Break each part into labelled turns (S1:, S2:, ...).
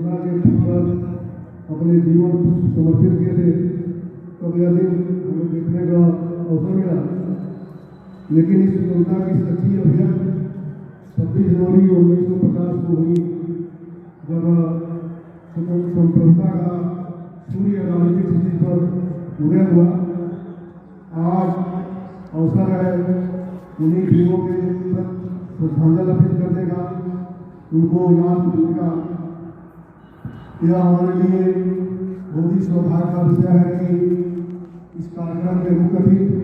S1: स्वतंत्रता के पर अपने जीवन को समर्पित किए थे, तब यह दिन हमें देखने का अवसर मिला। लेकिन इस स्वतंत्रता की सच्ची अभिव्यक्ति 26 जनवरी 1950 को हुई, जब संप्रभुता का सूर्य राजनीतिक स्थिति पर उदय हुआ। आज अवसर है उन्हीं वीरों के श्रद्धांजलि अर्पित करने का, उनको याद करने का। यह हमारे लिए बहुत ही सौभाग्य का विषय है कि इस कार्यक्रम के मुख्य अतिथि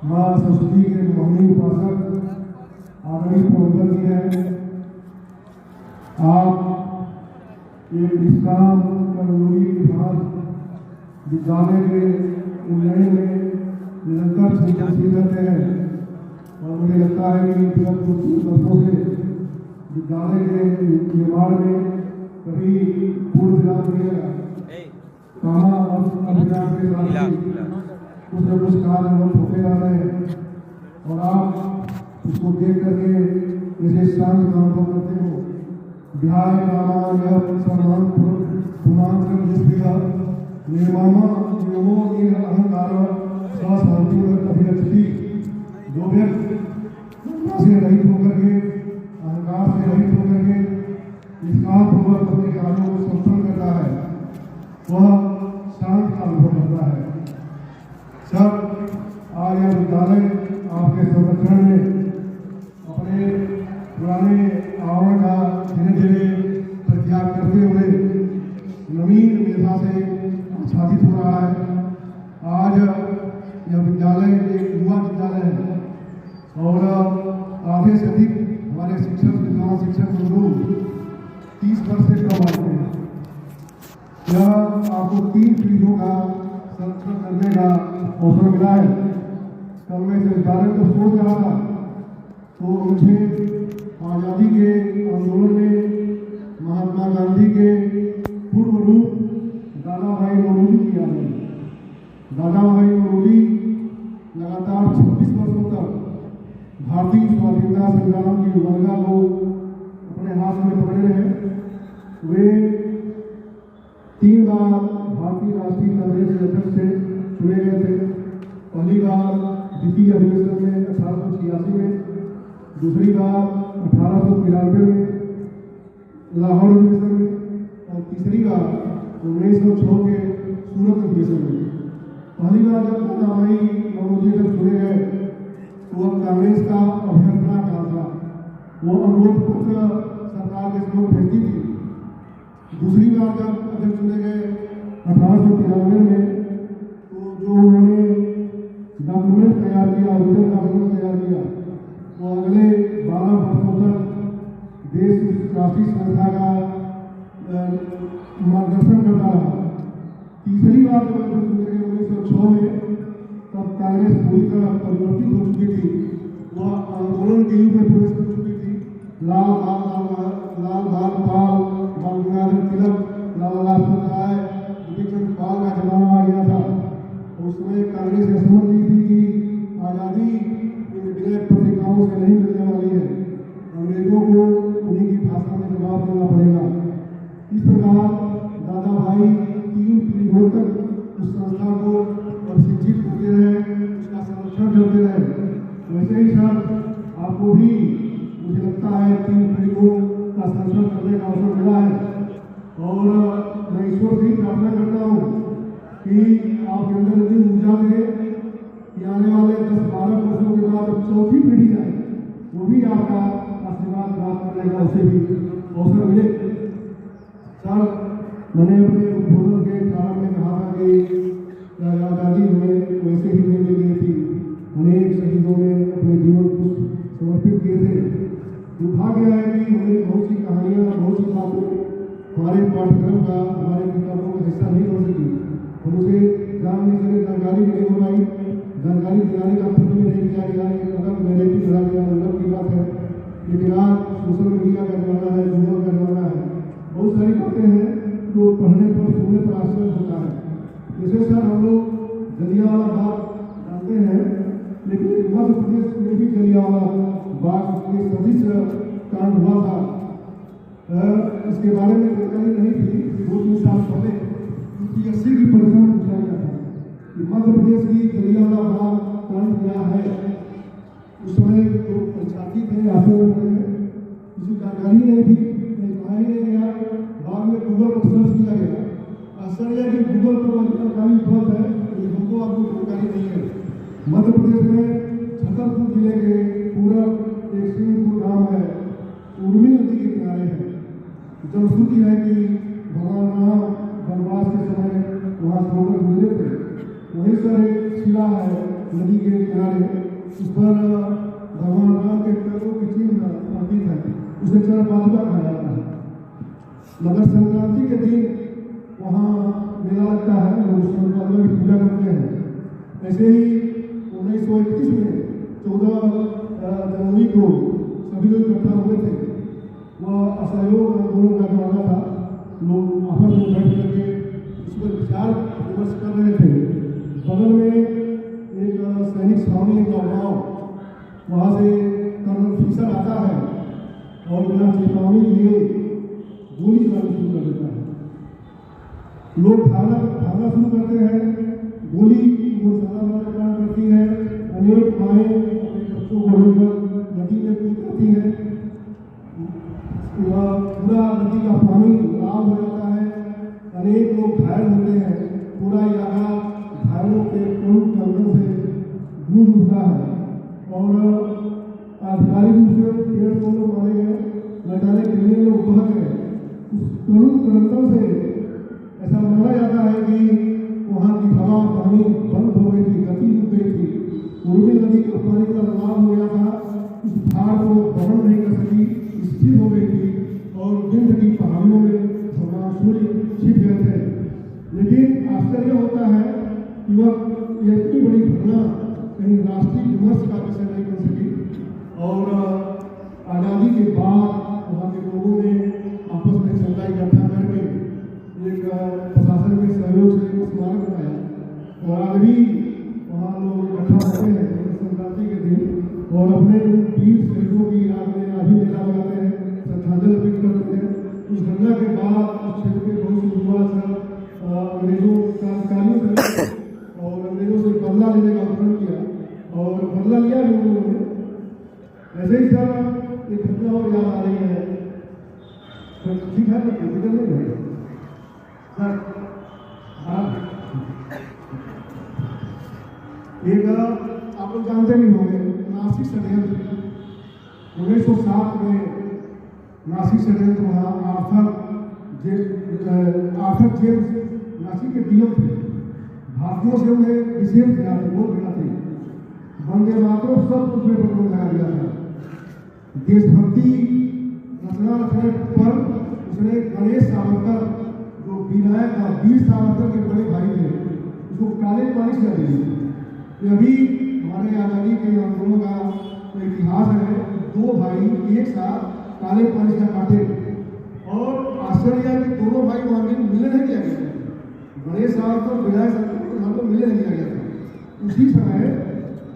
S1: माँ सरस्वती के महानी उपासक आदरणीय प्रबंधक जी हैं। आप एक निष्काम कर्मयोगी विभाग विद्यालय के उन्नयन में निरंतर संचालित रहते हैं और मुझे लगता है कि विगत कुछ वर्षों से विद्यालय के निर्माण में कभी पूर्ण विराम दिया कामा अभियान के साथ कुछ न कुछ कार्य होते आ रहे हैं और आप उसको देख करके जैसे शांत का अनुभव करते हो। ध्याय निर्मामा नियमों की अहंकार शांति अभिरक्षति, जो व्यक्ति से रहित होकर के अहंकार से रहित होकर के निष्कामपूर्वक अपने कार्यों को संपन्न करता है, वह शांत का अनुभव करता है। सब आज यह विद्यालय आपके संरक्षण में अपने पुराने आवरण का धीरे धीरे परित्याग करते हुए नवीन मेधा से आच्छादित हो रहा है। आज यह विद्यालय एक युवा विद्यालय है और आधे से अधिक हमारे शिक्षक विद्वान शिक्षक मजदूर 30 वर्ष से कम आते हैं। यह आपको 3 पीढ़ियों का संरक्षण करने का अवसर मिला है। कल मैं इस विद्यालय को सोच रहा था तो मुझे आज़ादी के आंदोलन में महात्मा गांधी के पूर्व रूप दादा भाई नौरोजी की याद आई। दादा भाई नौरोजी लगातार 26 वर्षों तक भारतीय स्वाधीनता संग्राम की उमंगा को अपने हाथ में पकड़े रहे। वे 3 बार भारतीय राष्ट्रीय कांग्रेस के अध्यक्ष से चुने गए थे। पहली बार द्वितीय अधिवेशन में 1886 में, दूसरी बार 1893 में लाहौर अधिवेशन में और तीसरी बार 1906 के सूरत अधिवेशन में। पहली बार जब दादा भाई नौरोजी जब चुने गए तो वह कांग्रेस का अभ्यर्थना काल था, वो अनुरोध पत्र सरकार के समक्ष भेजती थी। दूसरी बार जब अध्यक्ष चुने गए 1893 में तो जो उन्होंने डॉक्यूमेंट तैयार किया, रिटर्न डॉक्यूमेंट तैयार किया, वो अगले 12 वर्षों तक देश राष्ट्रीय संस्था का मार्गदर्शन करता रहा। तीसरी बार जब अध्यक्ष चुने गए 1906 में, तब कांग्रेस पूरी तरह परिवर्तित हो चुकी थी। वह आंदोलन के युग में प्रवेश कर चुकी थी। लाल बहादुर पाल, बाल गंगाधर तिलक, लाला लाजपत राय, विपिन पाल का जमाना आ गया था। उसमें कांग्रेस ने समझ ली थी कि आज़ादी इन विनय पत्रिकाओं से नहीं मिलने वाली है, अंग्रेजों को उन्हीं की भाषा में जवाब देना पड़ेगा। इस प्रकार दादा भाई 3 पीढ़ियों तक उस संस्था को प्रशिक्षित करते रहे, उसका संरक्षण करते रहे। वैसे ही सर आपको भी मुझे लगता है 3 पीढ़ियों का संरक्षण करने का अवसर मिला है और मैं ईश्वर से प्रार्थना करता हूँ कि आपके अंदर इतनी ऊर्जा दे कि आने वाले 10-12 वर्षों के बाद चौथी पीढ़ी है वो भी आपका आशीर्वाद प्राप्त करने का उसे भी अवसर मिले। सर मैंने अपने उद्बोधन के प्रारंभ में कहा था कि आज़ादी हमें वैसे ही नहीं मिल गई थी, अनेक शहीदों ने अपने जीवन को समर्पित किए थे। दुर्भाग्य है कि हमें बहुत सी कहानियाँ, बहुत सी बातें हमारे पाठ्यक्रम का, हमारे किताबों का हिस्सा नहीं हो सकी। हम उसे जानकारी भी नहीं हो पाई, जानकारी दिलाने का प्रयत्न भी नहीं किया गया। एक अलग नैरेटिव रहा गया, अलग की बात है। लेकिन आज सोशल मीडिया का जमाना है, गूगल का जमाना है, बहुत सारी बातें हैं जो पढ़ने पर, सुनने पर आश्चर्य होता है। जैसे सर हम लोग जलियांवाला बाग जानते हैं, लेकिन मध्य प्रदेश में भी जलियांवाला बाग के सदृश कांड हुआ था। इसके बारे में जानकारी नहीं थी। 2-3 साल पहले यूपीएससी की परीक्षा में पूछा गया था कि मध्य प्रदेश की जलियांवाला बाग कांड क्या है। उस समय जो परीक्षार्थी थे आते हुए किसी जानकारी नहीं थी, कहा ही नहीं गया। बाद में गूगल पर सर्च किया गया। आश्चर्य कि गूगल पर जानकारी उपलब्ध है, हमको आपको जानकारी नहीं है। मध्य प्रदेश में छतरपुर जिले के पूरब एक सिंहपुर गाँव है, उर्मी नदी के किनारे है। जनश्रुति है कि भगवान राम वनवास के समय वहाँ से होकर गुजरे थे। वहीं पर एक शिला है नदी के किनारे, उस पर भगवान राम के पैरों की चिन्ह अंकित है। उसे चरपादुका कहा जाता है। मकर संक्रांति के दिन वहाँ मेला लगता है, लोग चरपादुका की पूजा करते हैं। ऐसे ही 1931 में 14 जनवरी को सभी लोग इकट्ठा हुए थे। वह असहयोग आंदोलन का जमाना था। लोग आपस में बैठ करके उस पर विचार विमर्श कर रहे थे। बगल में एक सैनिक छावनी गाँव, वहाँ से कर्नल फिशर आता है और बिना चेतावनी दिए गोली चलाना शुरू कर देता है। लोग भागना शुरू करते हैं। गोली करती है। अनेक माएँ अपने बच्चों को लेकर नदी में कूद जाती हैं। पूरा नदी का पानी लाल हो जाता है। अनेक लोग घायल होते हैं। पूरा इलाका घायलों के कंधों से गूंज उठता है और आधिकारिक रूप से 150 लोग मारे गए। न जाने कितने लोग बह गए। उस करुण क्रंदन से ऐसा माना जाता है कि वहाँ की हवा पानी बंद हो गई थी, गति रुक गई थी। उर्मी नदी का पानी का लाभ हो गया था। उस भाग को वहन नहीं कर सकी, स्थिर हो गई थी और विंध्य की पहाड़ियों में भगवान सूर्य छिप गए थे। लेकिन आश्चर्य होता है कि वह इतनी बड़ी घटना कहीं राष्ट्रीय विमर्श का विषय नहीं बन सकी। और आज़ादी के बाद वहाँ के लोगों ने आपस में चंदा इकट्ठा करके एक प्रशासन के सहयोग से स्मारक बनाया और आज भी वहाँ लोग इकट्ठा होते हैं संक्रांति के दिन और अपने वीर शहीदों की याद में अभी मेला लगाते हैं, श्रद्धांजलि अर्पित करते हैं। उस घटना के बाद उस क्षेत्र के बहुत से युवा सब अंग्रेजों क्रांतिकारियों से और अंग्रेजों से बदला लेने का आंदोलन किया और बदला लिया भी उन्होंने। ऐसे ही सर एक घटना और याद आ रही है। ठीक है नहीं है सर। हाँ, एक आप लोग जानते नहीं होंगे, नासिक षड्यंत्र 1907 में नासिक षड्यंत्र वहाँ आर्थर जेम्स नासिक के डीएम थे। भारतीयों से उन्हें विशेष घृणा थी, बहुत घृणा थी। वंदे मातरम सब कुछ में प्रतिबंध लगा दिया था। देशभक्ति रचना रचने पर उसने गणेश सावरकर जो विनायक था, वीर सावरकर के बड़े भाई थे, उसको काले पानी से हटा दिया। अभी हमारे आज़ादी के आंदोलन का इतिहास है। 2 भाई एक साथ काले पानी से काटे और आश्चर्य कि दोनों भाई वहाँ में मिलने नहीं दिया गया। गणेश सावरकर विनायक सावरकर को वहाँ पर मिलने नहीं दिया गया था। उसी समय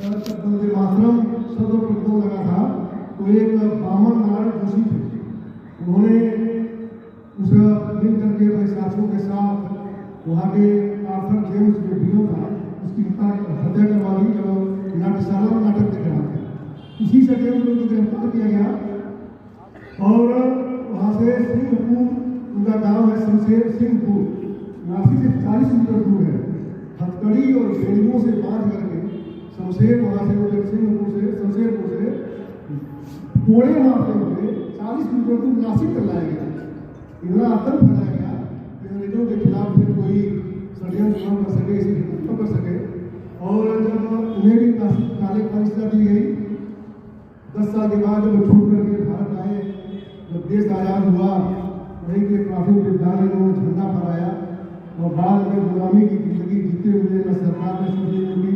S1: जब वंदे मातरम शब्द प्रतिबंध लगा था तो एक बामन नारायण जोशी थे, उन्होंने उस मिल करके अपने साथियों के साथ वहाँ के आर्थर जेम्स जो डीएम था उसकी हत्या करवा दी जब नाट्यशाला में नाटक देख रहा था। उसी से जेम्स को गिरफ्तार किया गया और वहाँ से सिंहपुर, उनका गांव है शमशेर सिंहपुर, नासिक से 40 मीटर दूर है। हथकड़ी और बेड़ियों से बांध करके शमशेर वहाँ से सिंहपुर से शमशेरपुर से कोड़े मारते हुए 40 मीटर दूर नासिक तक लाया गया। इतना आतंक फैलाया गया कि अंग्रेजों के खिलाफ फिर कोई षड्यंत्र न कर सके, इसी न कर सके। और जब उन्हें भी काले पानी से दी गई, 10 साल के बाद जब छूट करके भारत आए, जब देश आज़ाद हुआ, वहीं के प्राथमिक विद्यालय में झंडा फहराया और बाद में गुलामी की जिंदगी जीते हुए न सरकार ने सुन ली उनकी,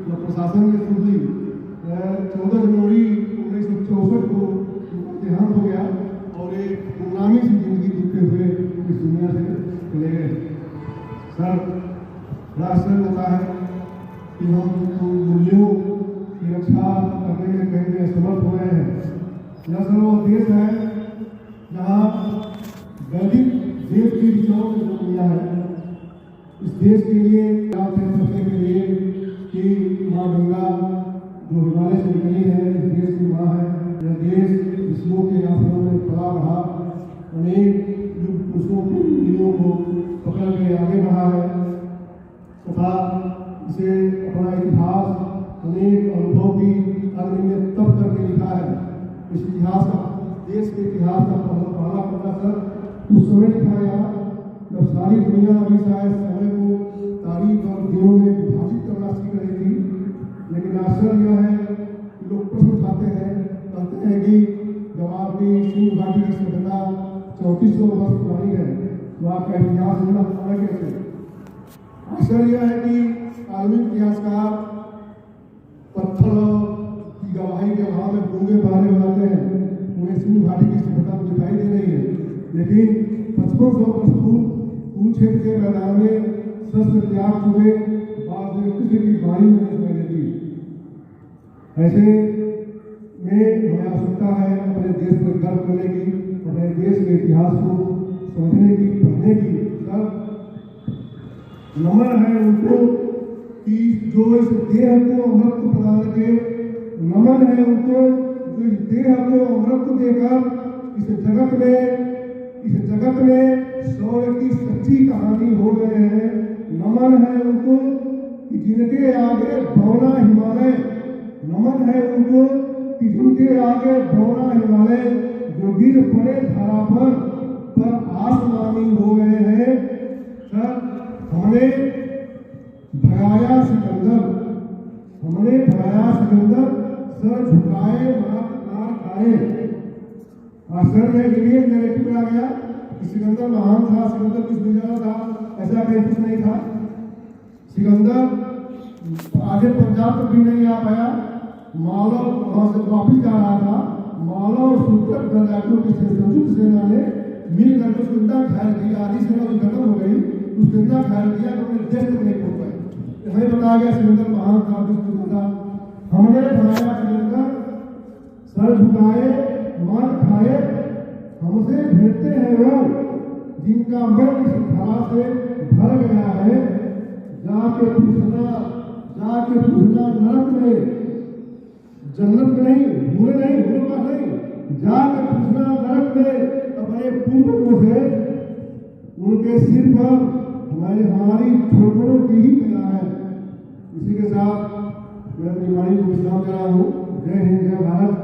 S1: न प्रशासन ने सुन ली। 14 जनवरी 1964 को उनका देहांत हो गया और एक गुलामी से जिंदगी जीते हुए इस दुनिया से चले गए। सर, बड़ा आश्चर्य होता है कि हम मूल्यों की रक्षा करने में कहीं असमर्थ हो रहे हैं। यह सर वो देश है जहाँ वैदिक देश की ऋचाओं ने जन्म लिया है। इस देश के लिए करने के लिए कि माँ गंगा जो हिमालय से निकली है, इस देश की माँ है। यह देश ऋषियों के आश्रमों में पला बढ़ा, अनेक युग पुरुषों की उंगलियों को पकड़ के आगे बढ़ा है तथा इसे अपना इतिहास अनेक अनुभव की अग्नि में तप करके लिखा है। इस इतिहास का, देश के इतिहास का पहला पन्ना सर उस समय लिखा गया जब सारी दुनिया अभी शायद समय को तारीख और दिनों में विभाजित करना सीख रही थी। लेकिन आश्चर्य यह है कि लोग प्रश्न उठाते हैं, कहते हैं कि जब आपकी सिंधु घाटी की सभ्यता 3400 वर्ष पुरानी है तो आपका इतिहास इतना पुराना कैसे? आश्चर्य यह है कि आधुनिक इतिहासकार पत्थर की गवाही के अभाव में गूंगे बहाने बनाते हैं। उन्हें सिंधु घाटी की सभ्यता दिखाई दे रही है, लेकिन 5500 वर्ष पूर्व कुरुक्षेत्र के मैदान में शस्त्र त्याग चुके बाद में कृष्ण की वाणी में सुनाई देती। ऐसे में हमें आवश्यकता है अपने देश पर गर्व करने की, अपने देश के इतिहास को समझने की, पढ़ने की। सर नमन है उनको कि जो इस देह को अमृत प्रदान के, नमन है उनको जो इस देह को अमृत देकर इस जगत में शौर्य की सच्ची कहानी हो गए हैं। नमन है उनको कि जिनके आगे भौना हिमालय, नमन है उनको कि जिनके आगे भौना हिमालय जो गिर पड़े धरा पर आसमानी हो गए हैं। सर हमने भगाया सिकंदर, सर झुकाए मार खाए। आश्चर्य है कि ये नैरेटिव आ गया कि सिकंदर महान था, सिकंदर कुछ बेचारा था, ऐसा कहीं कुछ नहीं था। सिकंदर आगे पंजाब तक भी नहीं आ पाया, मालव वहां से वापिस जा रहा था। मालव और सुल्तान गंगापुर की संयुक्त सेना ने मिलकर उसको इतना घायल किया, आधी सेना भी खत्म हो गई, उसको इतना घायल किया कि उन्हें देश तक नहीं पहुंच पाए। हमें बताया गया सिकंदर महान था, विष्णु था। हमने बनाया सिकंदर सर झुकाए मार खाए, हमसे भिड़ते हैं वो जिनका मन इस धारा से भर गया है। जाके पूछना नरक में, जन्नत में नहीं, भूले नहीं, जाके पूछना नरक में अपने पूर्वजों से, उनके सिर पर हमारी ठोकरों की ही पीड़ा है। इसी के साथ मैं अपनी वाणी को विश्राम दे रहा हूँ। जय हिंद, जय भारत।